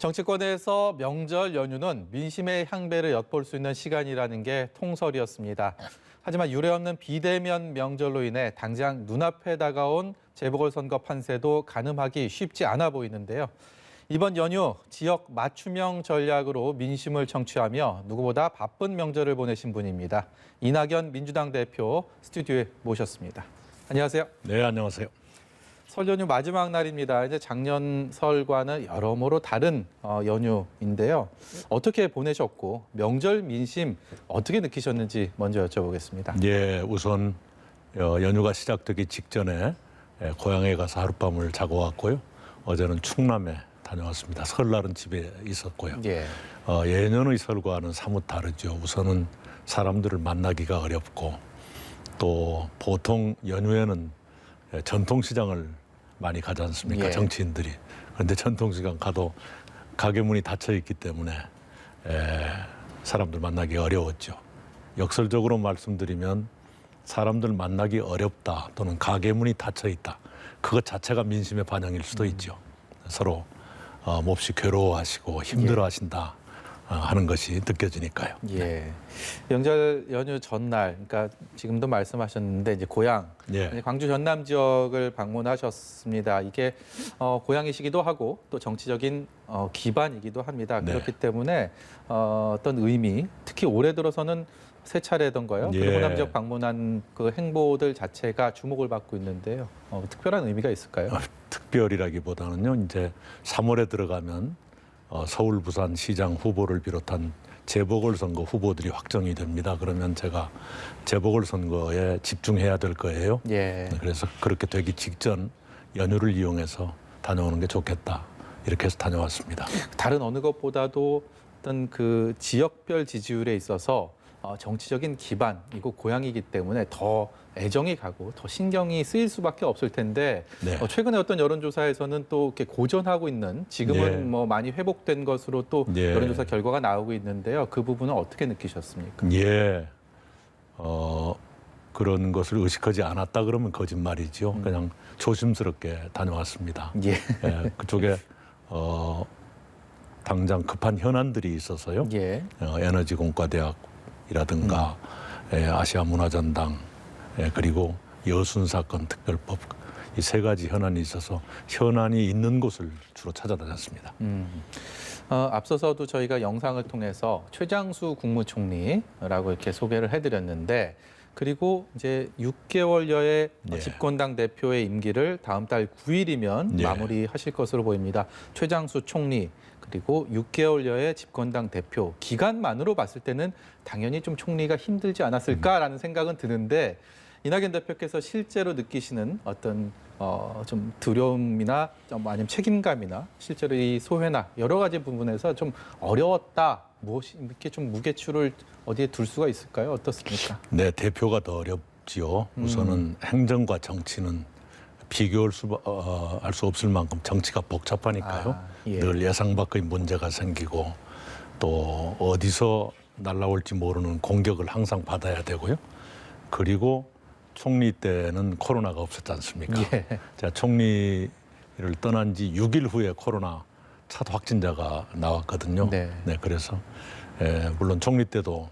정치권에서 명절 연휴는 민심의 향배를 엿볼 수 있는 시간이라는 게 통설이었습니다. 하지만 유례없는 비대면 명절로 인해 당장 눈앞에 다가온 재보궐선거 판세도 가늠하기 쉽지 않아 보이는데요. 이번 연휴 지역 맞춤형 전략으로 민심을 청취하며 누구보다 바쁜 명절을 보내신 분입니다. 이낙연 민주당 대표 스튜디오에 모셨습니다. 안녕하세요. 네, 안녕하세요. 설 연휴 마지막 날입니다. 이제 작년 설과는 여러모로 다른 연휴인데요. 어떻게 보내셨고 명절 민심 어떻게 느끼셨는지 먼저 여쭤보겠습니다. 예, 우선 연휴가 시작되기 직전에 고향에 가서 하룻밤을 자고 왔고요. 어제는 충남에 다녀왔습니다. 설날은 집에 있었고요. 예. 예년의 설과는 사뭇 다르죠. 우선은 사람들을 만나기가 어렵고 또 보통 연휴에는 전통시장을 많이 가지 않습니까? 예. 정치인들이. 그런데 전통시장 가도 가게 문이 닫혀 있기 때문에 사람들 만나기 어려웠죠. 역설적으로 말씀드리면 사람들 만나기 어렵다 또는 가게 문이 닫혀 있다. 그것 자체가 민심의 반영일 수도 있죠. 서로 몹시 괴로워하시고 힘들어하신다 하는 것이 느껴지니까요. 예. 명절 연휴 전날, 그러니까 지금도 말씀하셨는데 이제 고향, 예. 광주 전남 지역을 방문하셨습니다. 이게 고향이시기도 하고 또 정치적인 기반이기도 합니다. 네. 그렇기 때문에 어떤 의미, 특히 올해 들어서는 세 차례던가요? 예. 그리고 호남 지역 방문한 그 행보들 자체가 주목을 받고 있는데요. 특별한 의미가 있을까요? 특별이라기보다는요. 이제 3월에 들어가면 서울, 부산 시장 후보를 비롯한 재보궐선거 후보들이 확정이 됩니다. 그러면 제가 재보궐선거에 집중해야 될 거예요. 예. 그래서 그렇게 되기 직전 연휴를 이용해서 다녀오는 게 좋겠다. 이렇게 해서 다녀왔습니다. 다른 어느 것보다도 어떤 그 지역별 지지율에 있어서 정치적인 기반, 이곳 고향이기 때문에 더 애정이 가고 더 신경이 쓰일 수밖에 없을 텐데 네. 최근에 어떤 여론조사에서는 또 이렇게 고전하고 있는 지금은 예. 뭐 많이 회복된 것으로 또 예. 여론조사 결과가 나오고 있는데요. 그 부분은 어떻게 느끼셨습니까? 예, 그런 것을 의식하지 않았다 그러면 거짓말이죠. 그냥 조심스럽게 다녀왔습니다. 예. 예, 그쪽에 당장 급한 현안들이 있어서요. 예. 에너지 공과대학이라든가 아시아 문화전당 그리고 여순 사건 특별법 이 세 가지 현안이 있어서 현안이 있는 곳을 주로 찾아다녔습니다. 앞서서도 저희가 영상을 통해서 최장수 국무총리라고 이렇게 소개를 해드렸는데 그리고 이제 6개월여의 예. 집권당 대표의 임기를 다음 달 9일이면 예. 마무리하실 것으로 보입니다. 최장수 총리 그리고 6개월여의 집권당 대표 기간만으로 봤을 때는 당연히 좀 총리가 힘들지 않았을까라는 생각은 드는데 이낙연 대표께서 실제로 느끼시는 어떤 좀 두려움이나 좀 아니면 책임감이나 실제로 이 소회나 여러 가지 부분에서 좀 어려웠다. 무엇이 이렇게 좀 무게추를 어디에 둘 수가 있을까요? 어떻습니까? 네, 대표가 더 어렵지요. 우선은 행정과 정치는 비교할 알 수 없을 만큼 정치가 복잡하니까요. 예. 늘 예상 밖의 문제가 생기고 또 어디서 날라올지 모르는 공격을 항상 받아야 되고요. 그리고 총리 때는 코로나가 없었지 않습니까? 예. 제가 총리를 떠난 지 6일 후에 코로나 첫 확진자가 나왔거든요. 네. 그래서 물론 총리 때도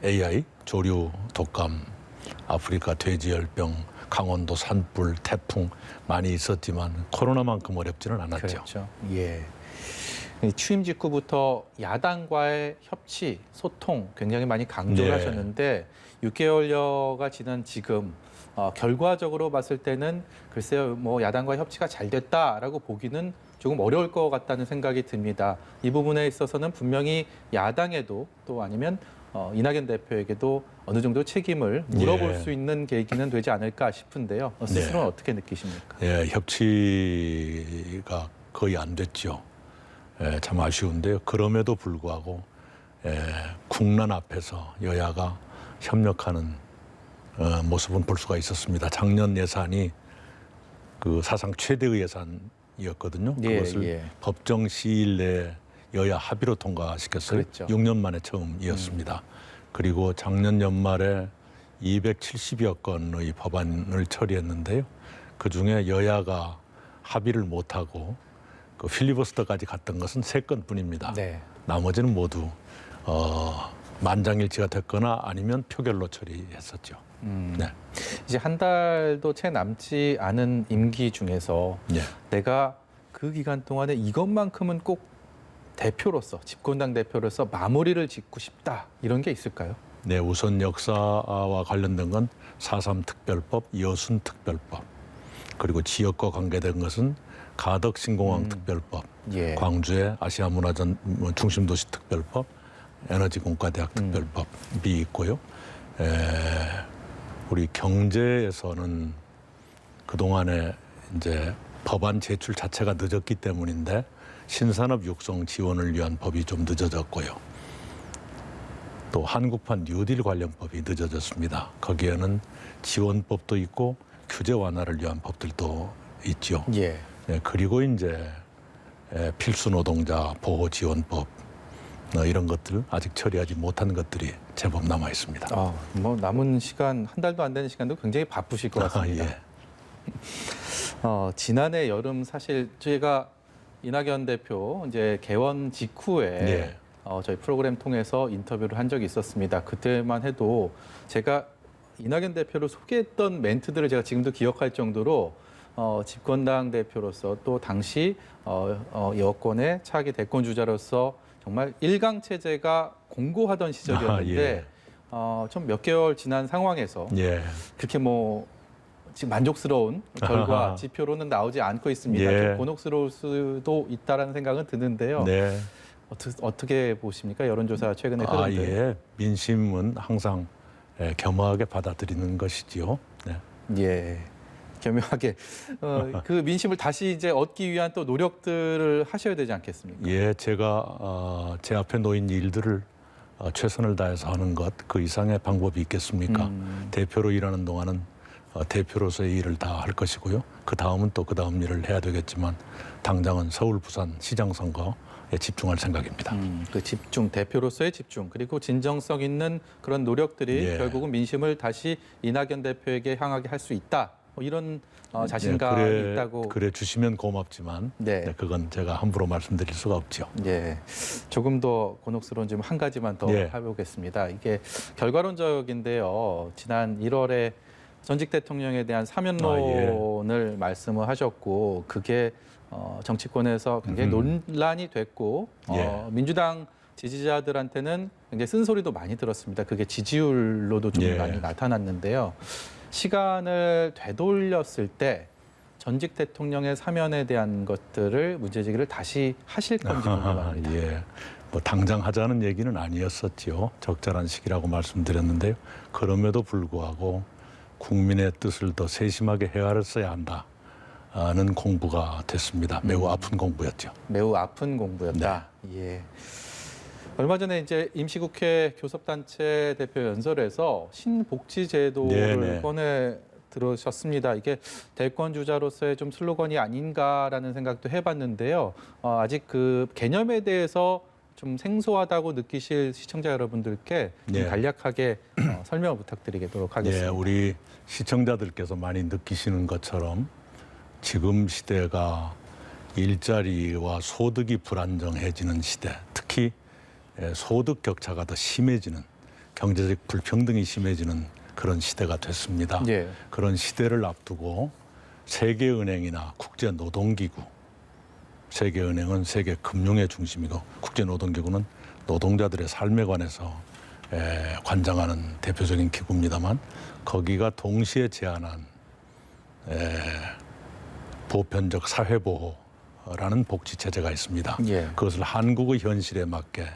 AI, 조류, 독감, 아프리카 돼지열병, 강원도 산불, 태풍 많이 있었지만 코로나만큼 어렵지는 않았죠. 그렇죠. 예. 취임 직후부터 야당과의 협치, 소통 굉장히 많이 강조를 예. 하셨는데 6개월여가 지난 지금 결과적으로 봤을 때는 글쎄요, 뭐 야당과 협치가 잘 됐다라고 보기는 조금 어려울 것 같다는 생각이 듭니다. 이 부분에 있어서는 분명히 야당에도 또 아니면 이낙연 대표에게도 어느 정도 책임을 물어볼 예. 수 있는 계기는 되지 않을까 싶은데요. 스스로는 네. 어떻게 느끼십니까? 예, 협치가 거의 안 됐죠. 참 아쉬운데요. 그럼에도 불구하고 국난 앞에서 여야가 협력하는 모습은 볼 수가 있었습니다. 작년 예산이 그 사상 최대의 예산이었거든요. 예, 그것을 예. 법정 시일 내에 여야 합의로 통과시켰어요. 그랬죠. 6년 만에 처음이었습니다. 그리고 작년 연말에 270여 건의 법안을 처리했는데요. 그중에 여야가 합의를 못하고 그 필리버스터까지 갔던 것은 3건뿐입니다. 네. 나머지는 모두 만장일치가 됐거나 아니면 표결로 처리했었죠. 네. 이제 한 달도 채 남지 않은 임기 중에서 예. 내가 그 기간 동안에 이것만큼은 꼭 대표로서 집권당 대표로서 마무리를 짓고 싶다 이런 게 있을까요? 네, 우선 역사와 관련된 건 4.3 특별법, 여순 특별법, 그리고 지역과 관계된 것은 가덕 신공항 특별법, 예. 광주의 아시아 문화전 중심도시 특별법, 에너지 공과대학 특별법이 있고요. 우리 경제에서는 그동안에 이제 법안 제출 자체가 늦었기 때문인데 신산업 육성 지원을 위한 법이 좀 늦어졌고요. 또 한국판 뉴딜 관련법이 늦어졌습니다. 거기에는 지원법도 있고 규제 완화를 위한 법들도 있죠. 예. 네, 그리고 이제 필수 노동자 보호 지원법 이런 것들 아직 처리하지 못한 것들이 제법 남아 있습니다. 뭐 남은 시간 한 달도 안 되는 시간도 굉장히 바쁘실 것 같습니다. 예. 지난해 여름 사실 저희가 이낙연 대표 이제 개원 직후에 예. 저희 프로그램 통해서 인터뷰를 한 적이 있었습니다. 그때만 해도 제가 이낙연 대표를 소개했던 멘트들을 제가 지금도 기억할 정도로 집권당 대표로서 또 당시 여권의 차기 대권 주자로서 정말 일강 체제가 공고하던 시절이었는데 좀 몇 개월 지난 상황에서 예. 그렇게 뭐 지금 만족스러운 결과 지표로는 나오지 않고 있습니다. 예. 좀 곤혹스러울 수도 있다라는 생각은 드는데요. 네. 어떻게 보십니까? 여론조사 최근에 흐름들. 예. 민심은 항상 겸허하게 받아들이는 것이지요. 네. 예. 겸허하게 그 민심을 다시 이제 얻기 위한 또 노력들을 하셔야 되지 않겠습니까? 예, 제가 제 앞에 놓인 일들을 최선을 다해서 하는 것 그 이상의 방법이 있겠습니까? 대표로 일하는 동안은 대표로서의 일을 다 할 것이고요. 그 다음은 또 그 다음 일을 해야 되겠지만 당장은 서울, 부산 시장 선거에 집중할 생각입니다. 그 집중, 대표로서의 집중, 그리고 진정성 있는 그런 노력들이 예. 결국은 민심을 다시 이낙연 대표에게 향하게 할 수 있다. 뭐 이런 자신감이 있다고. 그래 주시면 고맙지만 네. 네, 그건 제가 함부로 말씀드릴 수가 없죠. 예, 조금 더 곤혹스러운 점 한 가지만 더 예. 해보겠습니다. 이게 결과론적인데요. 지난 1월에 전직 대통령에 대한 사면론을 말씀을 하셨고 그게 정치권에서 굉장히 논란이 됐고 예. 민주당 지지자들한테는 굉장히 쓴소리도 많이 들었습니다. 그게 지지율로도 좀 예. 많이 나타났는데요. 시간을 되돌렸을 때 전직 대통령의 사면에 대한 것들을 문제제기를 다시 하실 건지 궁금합니다. 예. 뭐 당장 하자는 얘기는 아니었었지요. 적절한 시기라고 말씀드렸는데요. 그럼에도 불구하고 국민의 뜻을 더 세심하게 헤아렸어야 한다는 공부가 됐습니다. 매우 아픈 공부였죠. 매우 아픈 공부였다. 예. 얼마 전에 이제 임시국회 교섭단체 대표 연설에서 신복지제도를 네네. 꺼내 들으셨습니다. 이게 대권 주자로서의 좀 슬로건이 아닌가라는 생각도 해봤는데요. 아직 그 개념에 대해서 좀 생소하다고 느끼실 시청자 여러분들께 좀 네. 간략하게 설명을 부탁드리도록 하겠습니다. 예, 우리 시청자들께서 많이 느끼시는 것처럼 지금 시대가 일자리와 소득이 불안정해지는 시대, 특히 소득 격차가 더 심해지는 경제적 불평등이 심해지는 그런 시대가 됐습니다. 예. 그런 시대를 앞두고 세계은행이나 국제노동기구, 세계은행은 세계 금융의 중심이고 국제노동기구는 노동자들의 삶에 관해서 관장하는 대표적인 기구입니다만 거기가 동시에 제안한 보편적 사회보호라는 복지체제가 있습니다. 예. 그것을 한국의 현실에 맞게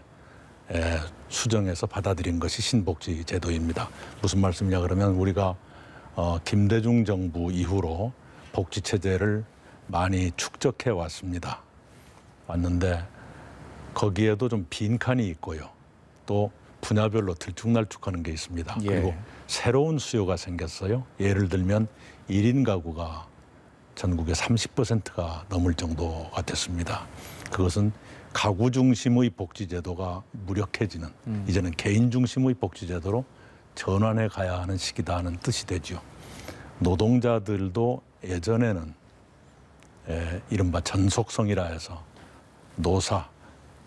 수정해서 받아들인 것이 신복지제도입니다. 무슨 말씀이냐 그러면 우리가 김대중 정부 이후로 복지체제를 많이 축적해 왔는데 거기에도 좀 빈칸이 있고요. 또 분야별로 들쭉날쭉하는 게 있습니다. 예. 그리고 새로운 수요가 생겼어요. 예를 들면 1인 가구가 전국의 30%가 넘을 정도가 됐습니다. 그것은 가구 중심의 복지제도가 무력해지는 이제는 개인 중심의 복지제도로 전환해 가야 하는 시기다 하는 뜻이 되죠. 노동자들도 예전에는 이른바 전속성이라 해서 노사,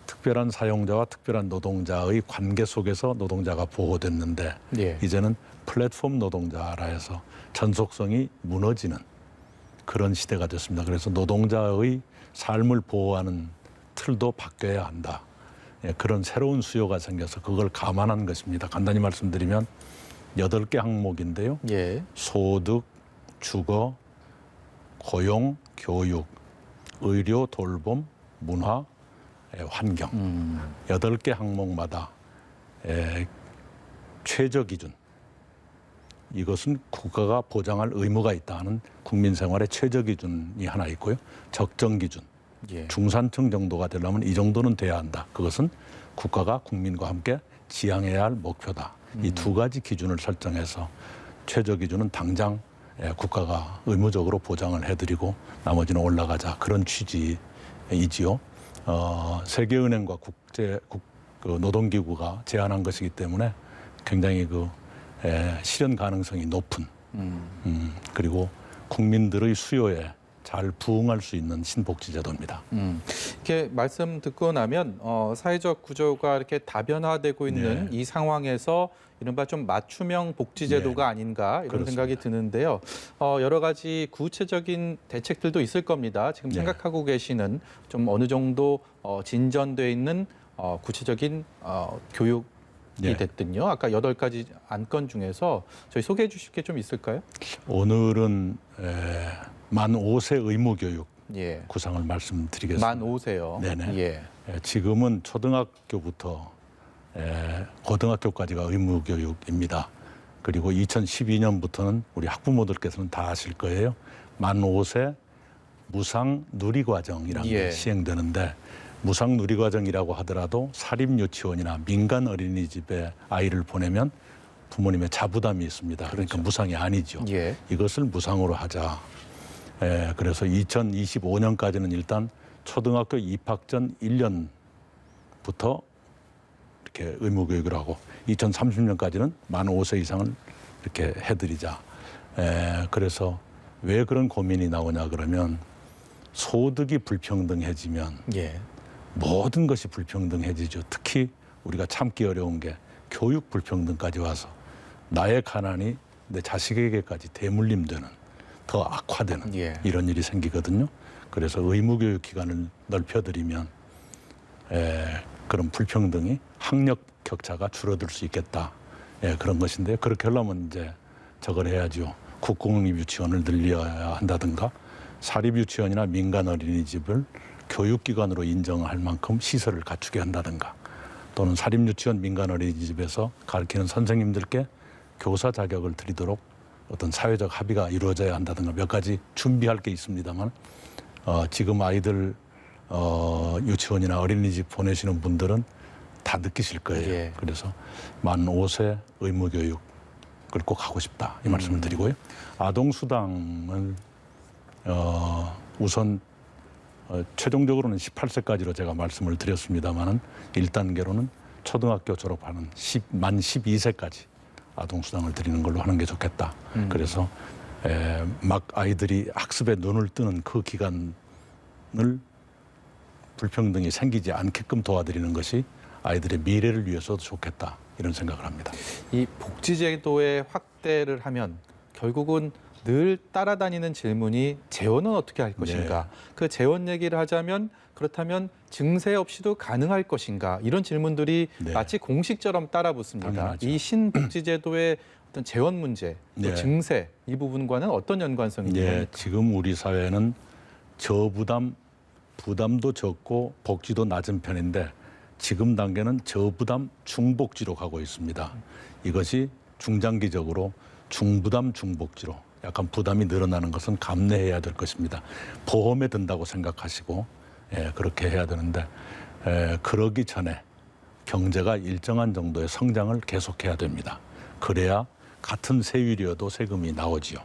특별한 사용자와 특별한 노동자의 관계 속에서 노동자가 보호됐는데 예. 이제는 플랫폼 노동자라 해서 전속성이 무너지는 그런 시대가 됐습니다. 그래서 노동자의 삶을 보호하는 틀도 바뀌어야 한다. 그런 새로운 수요가 생겨서 그걸 감안한 것입니다. 간단히 말씀드리면 8개 항목인데요. 예. 소득, 주거, 고용, 교육, 의료, 돌봄, 문화, 환경 8개 항목마다 최저 기준 이것은 국가가 보장할 의무가 있다 하는 국민 생활의 최저 기준이 하나 있고요. 적정 기준 예. 중산층 정도가 되려면 이 정도는 돼야 한다. 그것은 국가가 국민과 함께 지향해야 할 목표다. 이 두 가지 기준을 설정해서 최저 기준은 당장 국가가 의무적으로 보장을 해드리고 나머지는 올라가자 그런 취지이지요. 세계은행과 그 노동기구가 제안한 것이기 때문에 굉장히 실현 가능성이 높은 그리고 국민들의 수요에 잘 부응할 수 있는 신복지제도입니다. 이렇게 말씀 듣고 나면 사회적 구조가 이렇게 다변화되고 있는 이 상황에서 이른바 좀 맞춤형 복지제도가 아닌가 이런 그렇습니다. 생각이 드는데요. 여러 가지 구체적인 대책들도 있을 겁니다. 지금 생각하고 계시는 좀 어느 정도 진전돼 있는 구체적인 교육이 됐든요. 아까 8가지 안건 중에서 저희 소개해 주실 게 좀 있을까요? 오늘은 만 5세 의무교육 예. 구상을 말씀드리겠습니다. 만 5세요. 네네. 예. 지금은 초등학교부터 고등학교까지가 의무교육입니다. 그리고 2012년부터는 우리 학부모들께서는 다 아실 거예요. 만 5세 무상 누리과정이라는 게 시행되는데 무상 누리과정이라고 하더라도 사립유치원이나 민간 어린이집에 아이를 보내면 부모님의 자부담이 있습니다. 그러니까 무상이 아니죠. 예. 이것을 무상으로 하자. 그래서 2025년까지는 일단 초등학교 입학 전 1년부터 이렇게 의무교육을 하고 2030년까지는 만 5세 이상을 이렇게 해드리자. 그래서 왜 그런 고민이 나오냐 그러면 소득이 불평등해지면 모든 것이 불평등해지죠. 특히 우리가 참기 어려운 게 교육 불평등까지 와서 나의 가난이 내 자식에게까지 대물림되는 더 악화되는 이런 일이 생기거든요. 그래서 의무교육 기간을 넓혀드리면 그런 불평등이 학력 격차가 줄어들 수 있겠다. 그런 것인데요. 그렇게 하려면 이제 저걸 해야죠. 국공립 유치원을 늘려야 한다든가 사립유치원이나 민간 어린이집을 교육기관으로 인정할 만큼 시설을 갖추게 한다든가 또는 사립유치원 민간 어린이집에서 가르치는 선생님들께 교사 자격을 드리도록 어떤 사회적 합의가 이루어져야 한다든가 몇 가지 준비할 게 있습니다만 지금 아이들 유치원이나 어린이집 보내시는 분들은 다 느끼실 거예요. 그래서 만 5세 의무교육을 꼭 하고 싶다 이 말씀을 드리고요. 아동수당을 우선 최종적으로는 18세까지로 제가 말씀을 드렸습니다만은 1단계로는 초등학교 졸업하는 만 12세까지 아동수당을 드리는 걸로 하는 게 좋겠다. 그래서 막 아이들이 학습에 눈을 뜨는 그 기간을 불평등이 생기지 않게끔 도와드리는 것이 아이들의 미래를 위해서도 좋겠다. 이런 생각을 합니다. 이 복지제도의 확대를 하면 결국은 늘 따라다니는 질문이 재원은 어떻게 할 것인가. 그 재원 얘기를 하자면 그렇다면 증세 없이도 가능할 것인가. 이런 질문들이 마치 공식처럼 따라붙습니다. 당연하죠. 이 신복지제도의 어떤 재원 문제, 또 증세 이 부분과는 어떤 연관성이 있는 겁니까? 지금 우리 사회는 저부담, 부담도 적고 복지도 낮은 편인데 지금 단계는 저부담 중복지로 가고 있습니다. 이것이 중장기적으로 중부담 중복지로 약간 부담이 늘어나는 것은 감내해야 될 것입니다. 보험에 든다고 생각하시고 그렇게 해야 되는데 그러기 전에 경제가 일정한 정도의 성장을 계속해야 됩니다. 그래야 같은 세율이어도 세금이 나오지요.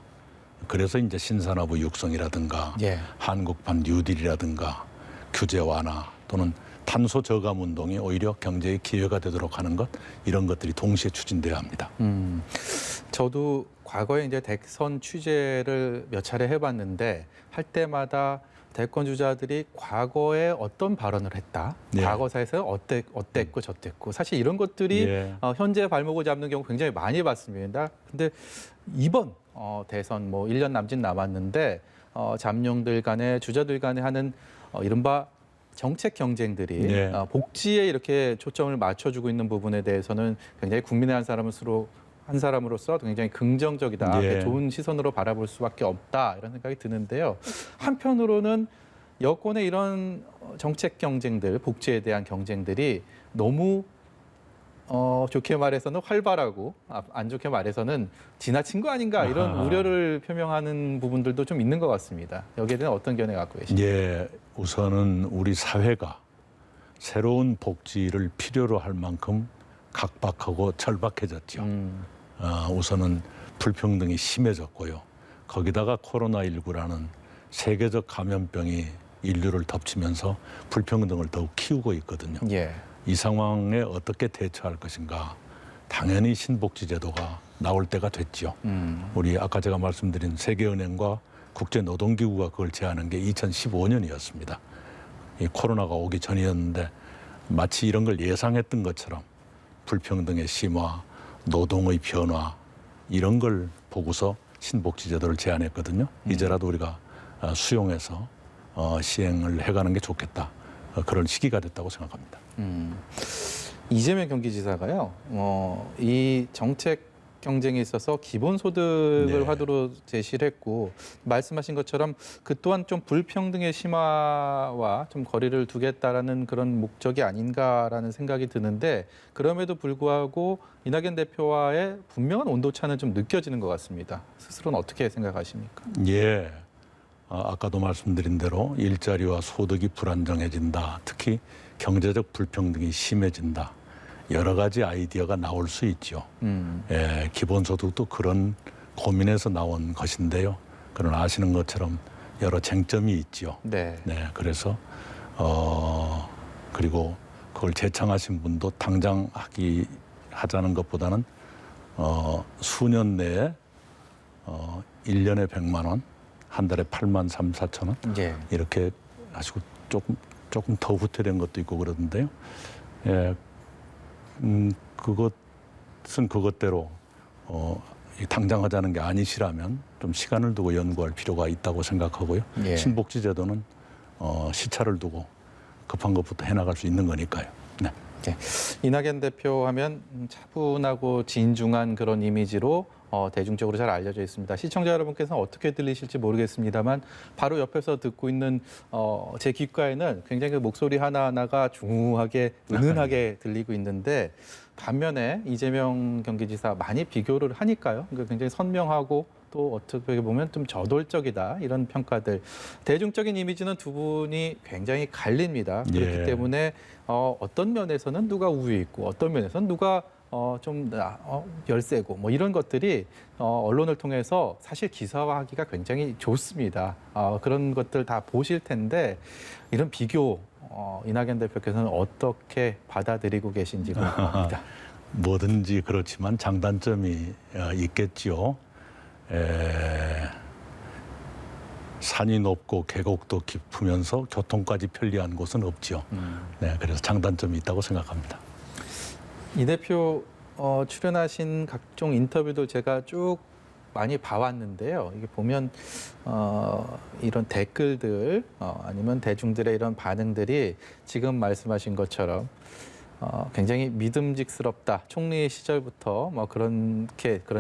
그래서 이제 신산업의 육성이라든가 한국판 뉴딜이라든가 규제 완화 또는 탄소 저감 운동이 오히려 경제의 기회가 되도록 하는 것 이런 것들이 동시에 추진돼야 합니다. 저도 과거에 이제 대선 취재를 몇 차례 해봤는데 할 때마다 대권 주자들이 과거에 어떤 발언을 했다, 예. 과거사에서 어땠고 저땠고 사실 이런 것들이 예. 현재 발목을 잡는 경우 굉장히 많이 봤습니다. 근데 이번 대선 뭐 1년 남짓 남았는데 잠룡들 간에 주자들 간에 하는 이른바 정책 경쟁들이 예. 복지에 이렇게 초점을 맞춰주고 있는 부분에 대해서는 굉장히 국민의 한 사람으로서 굉장히 긍정적이다, 예. 좋은 시선으로 바라볼 수밖에 없다 이런 생각이 드는데요. 한편으로는 여권의 이런 정책 경쟁들, 복지에 대한 경쟁들이 너무 좋게 말해서는 활발하고 안 좋게 말해서는 지나친 거 아닌가 이런 아하. 우려를 표명하는 부분들도 좀 있는 것 같습니다. 여기에 대한 어떤 견해 갖고 계십니까? 예, 우선은 우리 사회가 새로운 복지를 필요로 할 만큼 각박하고 절박해졌죠. 우선은 불평등이 심해졌고요. 거기다가 코로나19라는 세계적 감염병이 인류를 덮치면서 불평등을 더욱 키우고 있거든요. 예. 이 상황에 어떻게 대처할 것인가. 당연히 신복지제도가 나올 때가 됐죠. 우리 아까 제가 말씀드린 세계은행과 국제노동기구가 그걸 제안한 게 2015년이었습니다. 이 코로나가 오기 전이었는데 마치 이런 걸 예상했던 것처럼 불평등의 심화, 노동의 변화 이런 걸 보고서 신복지제도를 제안했거든요. 이제라도 우리가 수용해서 시행을 해가는 게 좋겠다. 그런 시기가 됐다고 생각합니다. 이재명 경기지사가요, 이 정책 경쟁에 있어서 기본소득을 네. 화두로 제시를 했고 말씀하신 것처럼 그 또한 좀 불평등의 심화와 좀 거리를 두겠다라는 그런 목적이 아닌가라는 생각이 드는데 그럼에도 불구하고 이낙연 대표와의 분명한 온도차는 좀 느껴지는 것 같습니다. 스스로는 어떻게 생각하십니까? 예. 아까도 말씀드린 대로 일자리와 소득이 불안정해진다. 특히 경제적 불평등이 심해진다. 여러 가지 아이디어가 나올 수 있죠. 예, 기본소득도 그런 고민에서 나온 것인데요. 그러나 아시는 것처럼 여러 쟁점이 있죠. 네. 네, 그래서 그리고 그걸 제창하신 분도 당장 하자는 것보다는 수년 내에 1년에 100만 원, 한 달에 8만 3, 4천 원 예. 이렇게 하시고 조금 더 후퇴된 것도 있고 그러던데요. 예, 그것은 그것대로 당장 하자는 게 아니시라면 좀 시간을 두고 연구할 필요가 있다고 생각하고요. 예. 신복지제도는 시차를 두고 급한 것부터 해나갈 수 있는 거니까요. 네. 네. 이낙연 대표 하면 차분하고 진중한 그런 이미지로 대중적으로 잘 알려져 있습니다. 시청자 여러분께서는 어떻게 들리실지 모르겠습니다만 바로 옆에서 듣고 있는 제 귓가에는 굉장히 그 목소리 하나하나가 중후하게 은은하게 들리고 있는데 반면에 이재명 경기지사 많이 비교를 하니까요. 그러니까 굉장히 선명하고 또 어떻게 보면 좀 저돌적이다 이런 평가들. 대중적인 이미지는 두 분이 굉장히 갈립니다. 그렇기 예. 때문에 어떤 면에서는 누가 우위에 있고 어떤 면에서는 누가 좀 열세고 뭐 이런 것들이 언론을 통해서 사실 기사화하기가 굉장히 좋습니다. 그런 것들 다 보실 텐데 이런 비교 이낙연 대표께서는 어떻게 받아들이고 계신지 궁금합니다. 뭐든지 그렇지만 장단점이 있겠죠. 산이 높고 계곡도 깊으면서 교통까지 편리한 곳은 없죠. 네, 그래서 장단점이 있다고 생각합니다. 이 대표 출연하신 각종 인터뷰들 제가 쭉 많이 봐왔는데요. 이게 보면 이런 댓글들 아니면 대중들의 이런 반응들이 지금 말씀하신 것처럼 굉장히 믿음직스럽다. 총리 시절부터 뭐 그런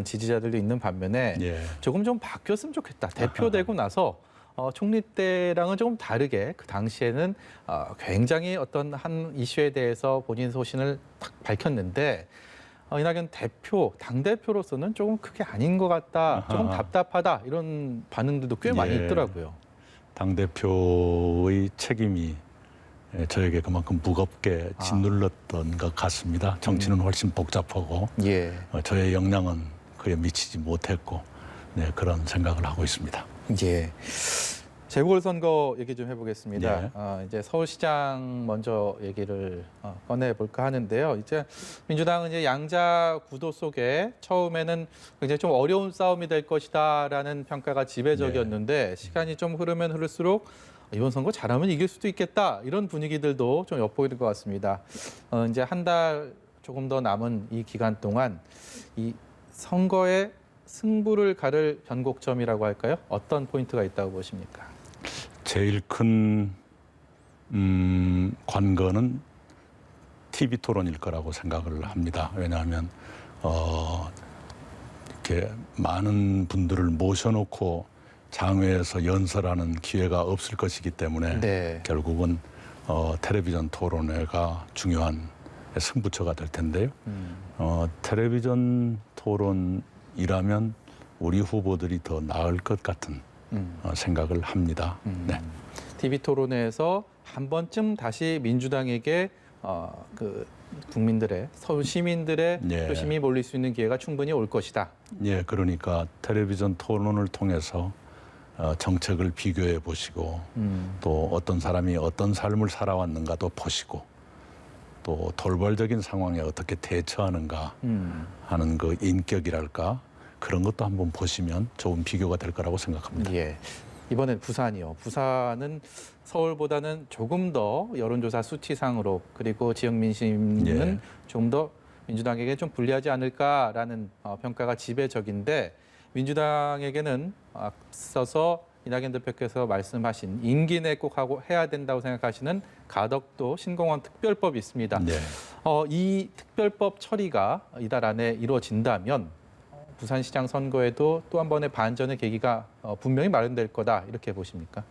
지지자들도 있는 반면에 예. 조금 좀 바뀌었으면 좋겠다. 대표 되고 나서 총리 때랑은 조금 다르게 그 당시에는 굉장히 어떤 한 이슈에 대해서 본인 소신을 딱 밝혔는데 이낙연 대표, 당대표로서는 조금 그게 아닌 것 같다. 조금 답답하다. 이런 반응들도 꽤 많이 예. 있더라고요. 당대표의 책임이 저에게 그만큼 무겁게 짓눌렀던 것 같습니다. 정치는 훨씬 복잡하고 예. 저의 역량은 그에 미치지 못했고 네, 그런 생각을 하고 있습니다. 예. 재보궐선거 얘기 좀 해보겠습니다. 예. 이제 서울시장 먼저 얘기를 꺼내볼까 하는데요. 이제 민주당은 이제 양자 구도 속에 처음에는 굉장히 좀 어려운 싸움이 될 것이다라는 평가가 지배적이었는데 시간이 좀 흐르면 흐를수록 이번 선거 잘하면 이길 수도 있겠다 이런 분위기들도 좀 엿보이는 것 같습니다. 이제 한 달 조금 더 남은 이 기간 동안 이 선거의 승부를 가를 변곡점이라고 할까요? 어떤 포인트가 있다고 보십니까? 제일 큰 관건은 TV 토론일 거라고 생각을 합니다. 왜냐하면 이렇게 많은 분들을 모셔놓고 장외에서 연설하는 기회가 없을 것이기 때문에 네. 결국은 텔레비전 토론회가 중요한 승부처가 될 텐데요. 텔레비전 토론이라면 우리 후보들이 더 나을 것 같은 생각을 합니다. 네. TV 토론회에서 한 번쯤 다시 민주당에게 그 국민들의 서울 시민들의 예. 표심이 몰릴 수 있는 기회가 충분히 올 것이다. 예, 그러니까 텔레비전 토론을 통해서 정책을 비교해 보시고 또 어떤 사람이 어떤 삶을 살아왔는가도 보시고 또 돌발적인 상황에 어떻게 대처하는가 하는 그 인격이랄까 그런 것도 한번 보시면 좋은 비교가 될 거라고 생각합니다. 예. 이번엔 부산이요. 부산은 서울보다는 조금 더 여론조사 수치상으로 그리고 지역 민심은 예. 좀 더 민주당에게 좀 불리하지 않을까라는 평가가 지배적인데 민주당에게는 앞서서 이낙연 대표께서 말씀하신 임기 내 꼭 하고 해야 된다고 생각하시는 가덕도 신공원 특별법이 있습니다. 네. 이 특별법 처리가 이달 안에 이루어진다면 부산시장 선거에도 또 한 번의 반전의 계기가 분명히 마련될 거다 이렇게 보십니까?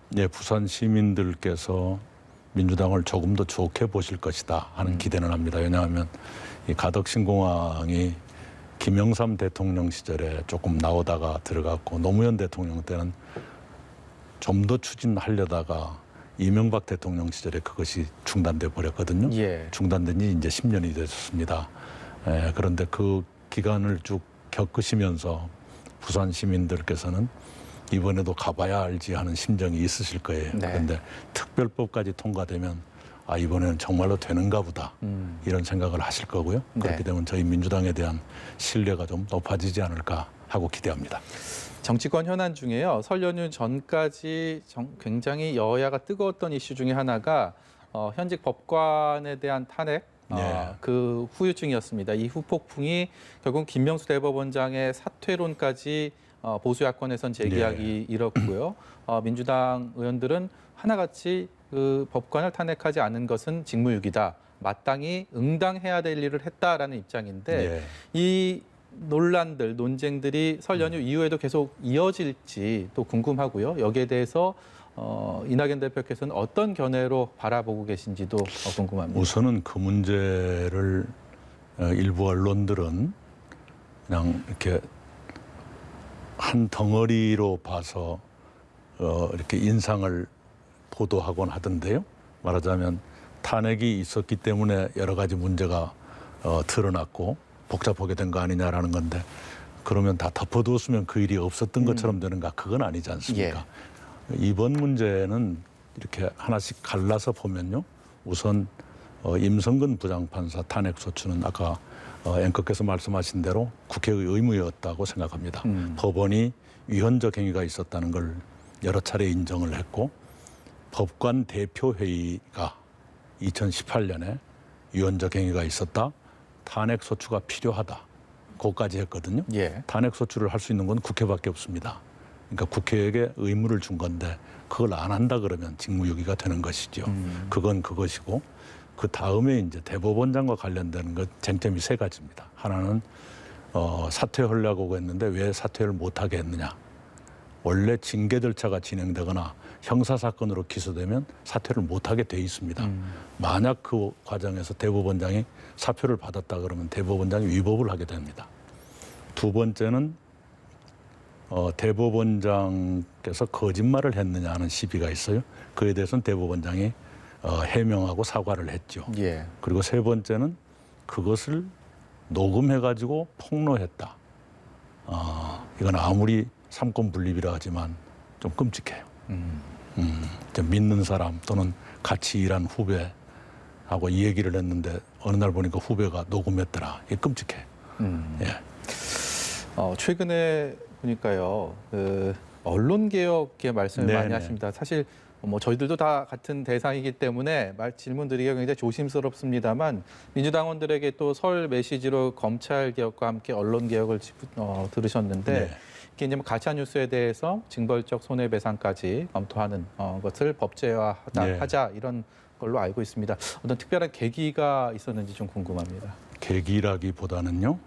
네, 부산 시민들께서 민주당을 조금 더 좋게 보실 것이다 하는 기대는 합니다. 왜냐하면 이 가덕신공항이 김영삼 대통령 시절에 조금 나오다가 들어갔고 노무현 대통령 때는 좀 더 추진하려다가 이명박 대통령 시절에 그것이 중단돼 버렸거든요. 예. 중단된 지 이제 10년이 됐습니다. 그런데 그 기간을 쭉 겪으시면서 부산 시민들께서는 이번에도 가봐야 알지 하는 심정이 있으실 거예요. 네. 그런데 특별법까지 통과되면 이번에는 정말로 되는가 보다 이런 생각을 하실 거고요. 그렇게 네. 되면 저희 민주당에 대한 신뢰가 좀 높아지지 않을까 하고 기대합니다. 정치권 현안 중에요. 설 연휴 전까지 굉장히 여야가 뜨거웠던 이슈 중에 하나가 현직 법관에 대한 탄핵 네. 그 후유증이었습니다. 이 후폭풍이 결국 김명수 대법원장의 사퇴론까지 보수 야권에선 제기하기 이뤘고요. 민주당 의원들은 하나같이 그 법관을 탄핵하지 않은 것은 직무유기다. 마땅히 응당해야 될 일을 했다라는 입장인데 네. 이 논란들, 논쟁들이 설 연휴 이후에도 계속 이어질지 또 궁금하고요. 여기에 대해서 이낙연 대표께서는 어떤 견해로 바라보고 계신지도 궁금합니다. 우선은 그 문제를 일부 언론들은 그냥 이렇게 한 덩어리로 봐서 이렇게 인상을 보도하곤 하던데요. 말하자면 탄핵이 있었기 때문에 여러 가지 문제가 드러났고 복잡하게 된 거 아니냐라는 건데 그러면 다 덮어두었으면 그 일이 없었던 것처럼 되는가? 그건 아니지 않습니까? 이번 문제는 이렇게 하나씩 갈라서 보면요. 우선 임성근 부장판사 탄핵 소추는 아까 앵커께서 말씀하신 대로 국회의 의무였다고 생각합니다. 법원이 위헌적 행위가 있었다는 걸 여러 차례 인정을 했고 법관 대표회의가 2018년에 위헌적 행위가 있었다. 탄핵 소추가 필요하다. 그것까지 했거든요. 예. 탄핵 소추를 할 수 있는 건 국회밖에 없습니다. 그러니까 국회에게 의무를 준 건데 그걸 안 한다 그러면 직무유기가 되는 것이죠. 그건 그것이고 그 다음에 이제 대법원장과 관련되는 것 쟁점이 세 가지입니다. 하나는 사퇴하려고 했는데 왜 사퇴를 못하게 했느냐. 원래 징계 절차가 진행되거나 형사사건으로 기소되면 사퇴를 못하게 돼 있습니다. 만약 그 과정에서 대법원장이 사표를 받았다 그러면 대법원장이 위법을 하게 됩니다. 두 번째는 대법원장께서 거짓말을 했느냐 하는 시비가 있어요. 그에 대해서는 대법원장이 해명하고 사과를 했죠. 예. 그리고 세 번째는 그것을 녹음해가지고 폭로했다. 이건 아무리 삼권 분립이라 하지만 좀 끔찍해요. 좀 믿는 사람 또는 같이 일한 후배하고 이 얘기를 했는데 어느 날 보니까 후배가 녹음했더라. 이게 끔찍해. 예. 최근에 보니까요, 언론 개혁의 말씀을 많이 네네. 하십니다. 사실 뭐 저희들도 다 같은 대상이기 때문에 질문 드리기가 굉장히 조심스럽습니다만 민주당원들에게 또 설 메시지로 검찰 개혁과 함께 언론 개혁을 들으셨는데 네. 이게 이제 뭐 가짜 뉴스에 대해서 징벌적 손해배상까지 검토하는 것을 법제화하자 네. 하자 이런 걸로 알고 있습니다. 어떤 특별한 계기가 있었는지 좀 궁금합니다. 계기라기보다는요.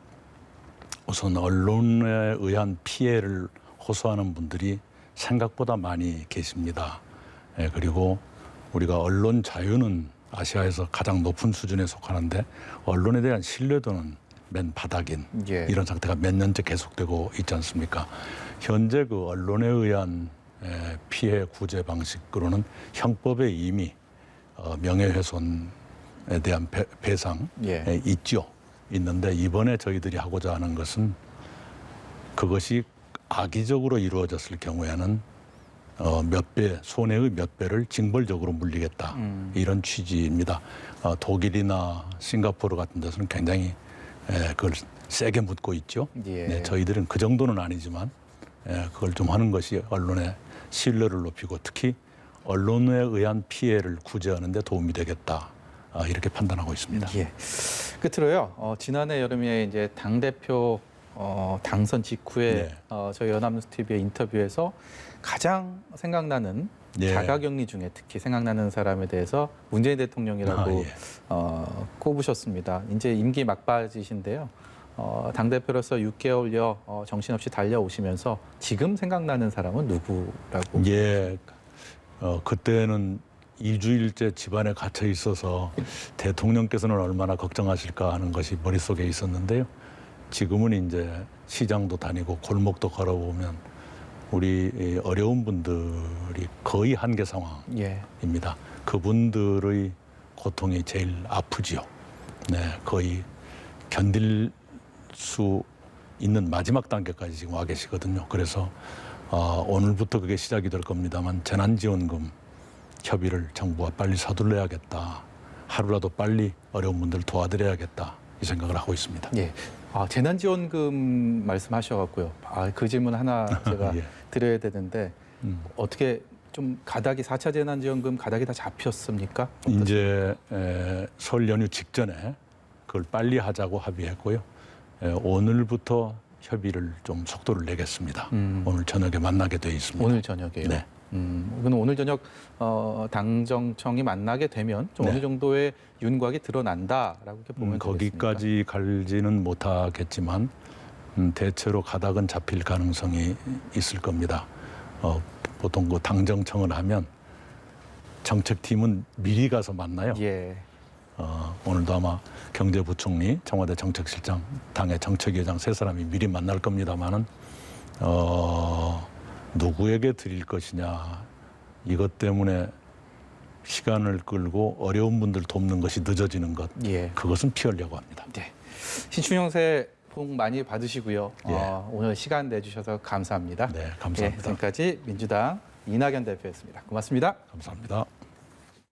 우선 언론에 의한 피해를 호소하는 분들이 생각보다 많이 계십니다. 예, 그리고 우리가 언론 자유는 아시아에서 가장 높은 수준에 속하는데 언론에 대한 신뢰도는 맨 바닥인 예. 이런 상태가 몇 년째 계속되고 있지 않습니까? 현재 그 언론에 의한 피해 구제 방식으로는 형법에 이미 명예훼손에 대한 배상 예. 있죠. 있는데 이번에 저희들이 하고자 하는 것은 그것이 악의적으로 이루어졌을 경우에는 몇 배, 손해의 몇 배를 징벌적으로 물리겠다. 이런 취지입니다. 독일이나 싱가포르 같은 데서는 굉장히 그걸 세게 묻고 있죠. 예. 네, 저희들은 그 정도는 아니지만 그걸 좀 하는 것이 언론의 신뢰를 높이고 특히 언론에 의한 피해를 구제하는 데 도움이 되겠다. 이렇게 판단하고 있습니다. 예. 끝으로요. 지난해 여름에 이제 당 대표 당선 직후에 네. 저희 연합뉴스 TV의 인터뷰에서 가장 생각나는 예. 자가격리 중에 특히 생각나는 사람에 대해서 문재인 대통령이라고 꼽으셨습니다. 이제 임기 막바지신데요. 당 대표로서 6개월여 정신없이 달려오시면서 지금 생각나는 사람은 누구라고? 예. 그때는 2주일째 집안에 갇혀 있어서 대통령께서는 얼마나 걱정하실까 하는 것이 머릿속에 있었는데요. 지금은 이제 시장도 다니고 골목도 걸어보면 우리 어려운 분들이 거의 한계 상황입니다. 예. 그분들의 고통이 제일 아프지요. 네, 거의 견딜 수 있는 마지막 단계까지 지금 와 계시거든요. 그래서 오늘부터 그게 시작이 될 겁니다만 재난지원금 협의를 정부가 빨리 서둘러야겠다. 하루라도 빨리 어려운 분들 도와드려야겠다. 이 생각을 하고 있습니다. 예. 재난지원금 말씀하셔갖고요. 그 질문 하나 제가 예. 드려야 되는데 어떻게 좀 가닥이 4차 재난지원금 가닥이 다 잡혔습니까? 이제 설 연휴 직전에 그걸 빨리 하자고 합의했고요. 오늘부터 협의를 좀 속도를 내겠습니다. 오늘 저녁에 만나게 돼 있습니다. 오늘 저녁에요. 네. 그럼 오늘 저녁 당정청이 만나게 되면 좀 네. 어느 정도의 윤곽이 드러난다라고 이렇게 보면 되겠습니까? 거기까지 갈지는 못하겠지만 대체로 가닥은 잡힐 가능성이 있을 겁니다. 보통 그 당정청을 하면 정책팀은 미리 가서 만나요. 예. 오늘도 아마 경제부총리, 청와대 정책실장, 당의 정책위원장 세 사람이 미리 만날 겁니다만은 누구에게 드릴 것이냐 이것 때문에 시간을 끌고 어려운 분들 돕는 것이 늦어지는 것 예. 그것은 피하려고 합니다. 네. 신춘영 새 복 많이 받으시고요. 예. 오늘 시간 내주셔서 감사합니다. 네, 감사합니다. 지금까지 민주당 이낙연 대표였습니다. 고맙습니다. 감사합니다.